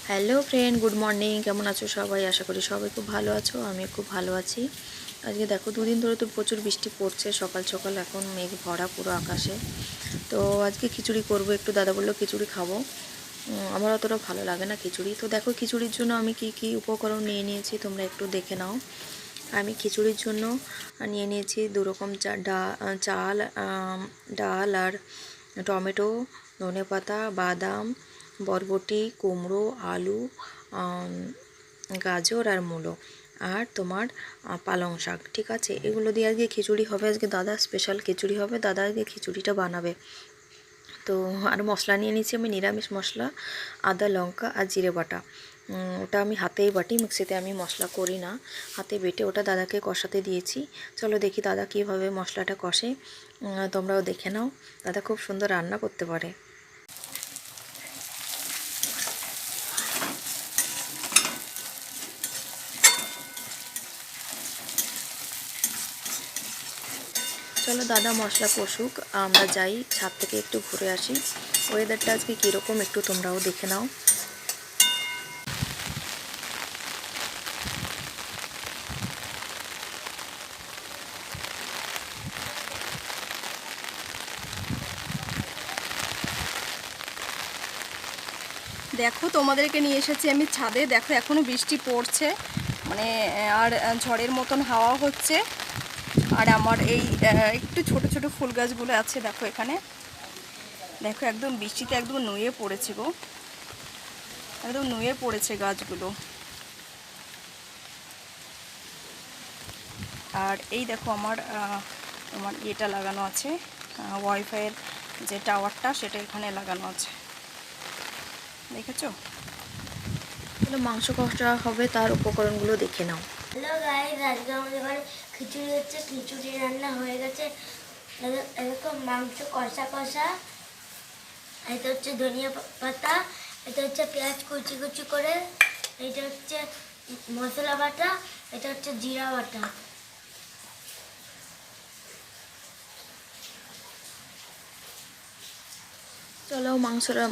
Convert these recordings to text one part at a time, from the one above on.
Hello friend, good morning. কেমন আছো সবাই? আশা করি সবাই খুব ভালো আছো। আমি খুব ভালো আছি। আজকে দেখো, দুদিন ধরে তো প্রচুর বৃষ্টি পড়ছে। সকাল সকাল এখন মেঘ ভরা পুরো আকাশে। তো আজকে খিচুড়ি করব একটু। দাদা বললো খিচুড়ি খাবো। আমার অতটা ভালো লাগে না খিচুড়ি। তো দেখো, খিচুড়ির জন্য আমি কি কি উপকরণ নিয়ে নিয়েছি তোমরা একটু দেখে নাও। আমি খিচুড়ির জন্য নিয়ে নিয়েছি 2 রকম চাল, ডাল আর টমেটো, ধনেপাতা, বাদাম, বরবটি, কুমড়ো, আলু, গাজর আর মূলো, আর তোমার পালং শাক। ঠিক আছে, এগুলো দিয়ে আজকে খিচুড়ি হবে। আজকে দাদা স্পেশাল খিচুড়ি হবে। দাদা আজকে খিচুড়িটা বানাবে। তো আর মশলা নিয়ে নিয়েছি আমি নিরামিষ মশলা, আদা, লঙ্কা আর জিরে বাটা। ওটা আমি হাতেই বাটি, মিক্সিতে আমি মশলা করি না। হাতে বেটে ওটা দাদাকে কষাতে দিয়েছি। চলো দেখি দাদা কীভাবে মশলাটা কষে। তোমরাও দেখে নাও। দাদা খুব সুন্দর রান্না করতে পারে। চলো দাদা মশলা কষুক, আমরা যাই ছাদ থেকে একটু ঘুরে আসি। ওয়েদারটা আজকে কীরকম একটু তোমরাও দেখে নাও। দেখো, তোমাদেরকে নিয়ে এসেছি আমি ছাদে। দেখো এখনও বৃষ্টি পড়ছে, মানে আর ঝড়ের মতন হাওয়া হচ্ছে। আর আমার এই একটু ছোট ছোট ফুল গাছগুলো আছে দেখো এখানে। দেখো একদম বৃষ্টিতে একদম নুয়ে পড়েছে গো, একদম নুয়ে পড়েছে গাছগুলো। আর এই দেখো আমার আমার ইয়েটা লাগানো আছে, ওয়াইফাইয়ের যে টাওয়ারটা সেটা এখানে লাগানো আছে, দেখেছো? মাংস কষা হবে, তার উপকরণগুলো দেখে নাও। হ্যালো গাইস, আজকে আমাদের ঘরে খিচুড়ি হচ্ছে। খিচুড়ি রান্না হয়ে গেছে। এরকম মাংস কষা কষা। এটা হচ্ছে ধনিয়া পাতা, এটা হচ্ছে পেঁয়াজ কুচি কুচি করে, এটা হচ্ছে মশলা বাটা, এটা হচ্ছে জিরা বাটা। চলো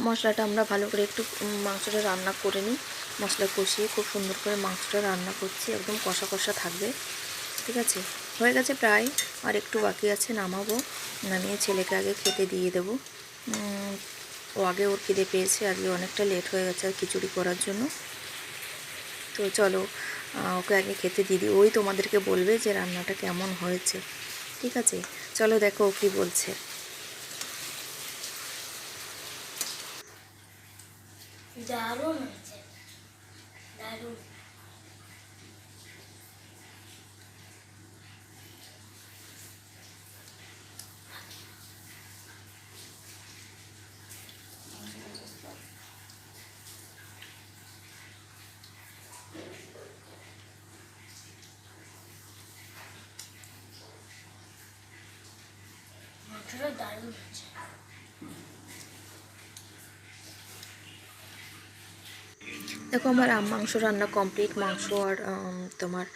মশলাটা আমরা ভালো করে একটু মাংসটা রান্না করে নিই। মশলা কষিয়ে খুব সুন্দর করে মাংসটা রান্না করছি, একদম কষা কষা থাকবে। ঠিক আছে, হয়ে গেছে প্রায়, আর একটু বাকি আছে। নামাবো, নামিয়ে ছেলেকে আগে খেতে দিয়ে দেবো। ও আগে ওর খিদে পেয়েছে, আজকে অনেকটা লেট হয়ে গেছে আর খিচুড়ি করার জন্য। তো চলো ওকে আগে খেতে দিয়ে দিই, ওই তোমাদেরকে বলবে যে রান্নাটা কেমন হয়েছে। ঠিক আছে, চলো দেখো ও কী বলছে। দারুণ হয়েছে, দারুণ। মাংসটা দারুণ হয়েছে। দেখো আমার মাংস রান্না কমপ্লিট। মাংস আর তোমার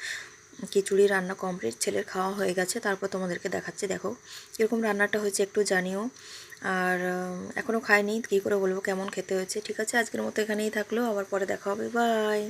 খিচুড়ি রান্না কমপ্লিট। ছেলের খাওয়া হয়ে গেছে, তারপর তোমাদেরকে দেখাচ্ছি। দেখো কীরকম রান্নাটা হয়েছে একটু জানিও। আর এখনও খাইনি, কী করে বলবো কেমন খেতে হয়েছে। ঠিক আছে, আজকের মতো এখানেই থাকলো, আবার পরে দেখা হবে। বাই।